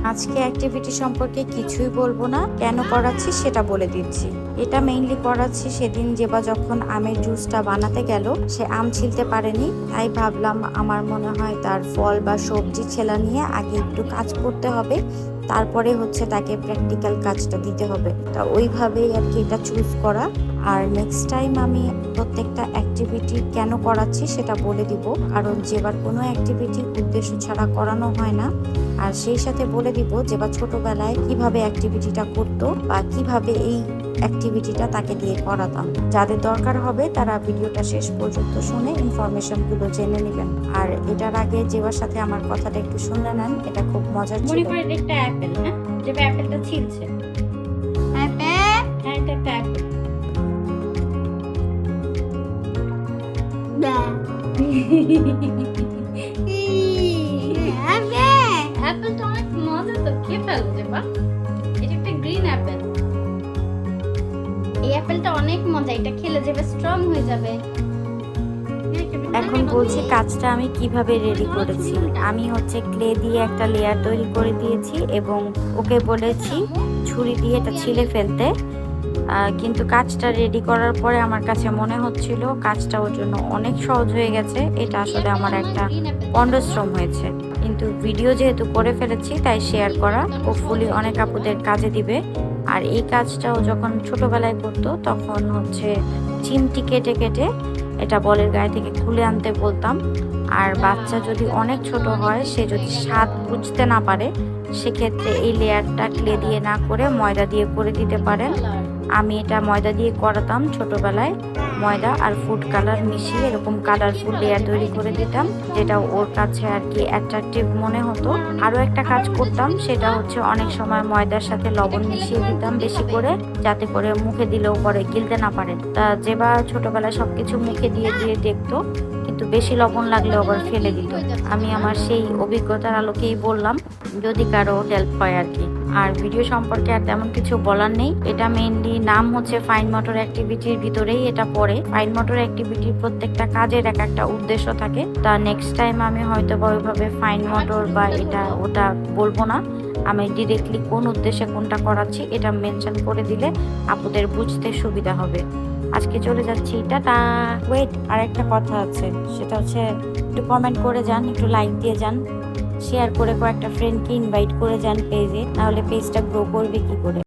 আজকে অ্যাক্টিভিটি সম্পর্কে কিছুই বলবো না, কেন করাচ্ছি সেটা বলে দিচ্ছি। এটা মেইনলি করাচ্ছি সেদিন জেবা যখন আমের জুসটা বানাতে গেল, সে আম ছিলতে পারেনি, তাই ভাবলাম আমার মনে হয় তার ফল বা সবজি ছেলা নিয়ে আগে একটু কাজ করতে হবে, তারপরে হচ্ছে তাকে প্র্যাকটিক্যাল কাজটা দিতে হবে। তা ওইভাবেই আর কি এটা চুজ করা। আর নেক্সট টাইম আমি প্রত্যেকটা অ্যাক্টিভিটি কেন করাচ্ছি সেটা বলে দিব, কারণ যেবার কোনো অ্যাক্টিভিটি উদ্দেশ্য ছাড়া করানো হয় না। আর সেই সাথে বলে দিব যেবা ছোটবেলায় কিভাবে অ্যাক্টিভিটিটা করতো বা কিভাবে এই অ্যাক্টিভিটিটা তাকে দিয়ে করাতাম। যাদের দরকার হবে তারা ভিডিওটা শেষ পর্যন্ত শুনে ইনফরমেশনগুলো জেনে নেবেন। আর এটার আগে যেবার সাথে আমার কথাটা একটু শুনে নেন, এটা খুব মজার ছিল। মনে করেন একটা অ্যাপেল, হ্যাঁ, যে অ্যাপেলটা ছিলছে, অ্যাপেল, হ্যাঁ, এটা একটা অ্যাপেল। অ্যাপেলটা অনেক মজা, তো খেয়ে ফেলো যে বা। এটা একটা গ্রিন অ্যাপেল। এই অ্যাপেলটা অনেক মজা, এটা খেলে যাবে স্ট্রং হয়ে যাবে। এখন বলছি কাজটা আমি কিভাবে রেডি করেছি। আমি হচ্ছে ক্লে দিয়ে একটা লেয়ার তৈরি করে দিয়েছি এবং ওকে বলেছি ছুরি দিয়ে এটা ছিলে ফেলতে। কিন্তু কাজটা রেডি করার পরে আমার কাছে মনে হচ্ছিল কাজটা ওর জন্য অনেক সহজ হয়ে গেছে। এটা আসলে আমার একটা পরিশ্রম হয়েছে, কিন্তু ভিডিও যেহেতু করে ফেলেছি তাই শেয়ার করা হোপফুলি অনেক আপুদের কাজে দিবে। আর এই কাজটাও যখন ছোটবেলায় করতো তখন হচ্ছে চিমটি কেটে কেটে এটা বলের গায়ে থেকে খুলে আনতে বলতাম। আর বাচ্চা যদি অনেক ছোট হয়, সে যদি স্বাদ বুঝতে না পারে, সেক্ষেত্রে এই লেয়ারটা ক্লে দিয়ে না করে ময়দা দিয়ে করে দিতে পারেন। আমি এটা ময়দা দিয়ে করাতাম ছোটবেলায়, ময়দা আর ফুড কালার মিশিয়ে এরকম কালারফুল লেয়ার তৈরি করে দিতাম, যেটা ওর কাছে আর কি অ্যাট্রাকটিভ মনে হতো। আরও একটা কাজ করতাম, সেটা হচ্ছে অনেক সময় ময়দার সাথে লবণ মিশিয়ে দিতাম বেশি করে, যাতে করে মুখে দিলেও পরে গিলতে না পারে। তা যেবা ছোটবেলায় সবকিছু মুখে দিয়ে দিয়ে দেখতো, কিন্তু বেশি লবণ লাগলে আবার ফেলে দিত। আমি আমার সেই অভিজ্ঞতার আলোকেই বললাম, যদি কারো হেল্প হয় আর কি। আর ভিডিও সম্পর্কে আর তেমন কিছু বলার নেই। এটা মেইনলি নাম হচ্ছে ফাইন মোটর অ্যাক্টিভিটির ভিতরেই এটা পড়ে। ফাইন মোটর অ্যাক্টিভিটির প্রত্যেকটা কাজের এক একটা উদ্দেশ্য থাকে। তা নেক্সট টাইম আমি হয়তো বা ওইভাবে ফাইন মোটর বা এটা ওটা বলবো না, আমি ডিরেক্টলি কোন উদ্দেশ্যে কোনটা করাচ্ছি এটা মেনশন করে দিলে আপুদের বুঝতে সুবিধা হবে। আজকে চলে যাচ্ছি, টাটা। ওয়েট, আর একটা কথা আছে, সেটা হচ্ছে একটু কমেন্ট করে যান, একটু লাইক দিয়ে যান, শেয়ার করে কয়েকটা ফ্রেন্ডকে ইনভাইট করে যান পেজে, নাহলে পেজটা গ্রো করবে কি করে।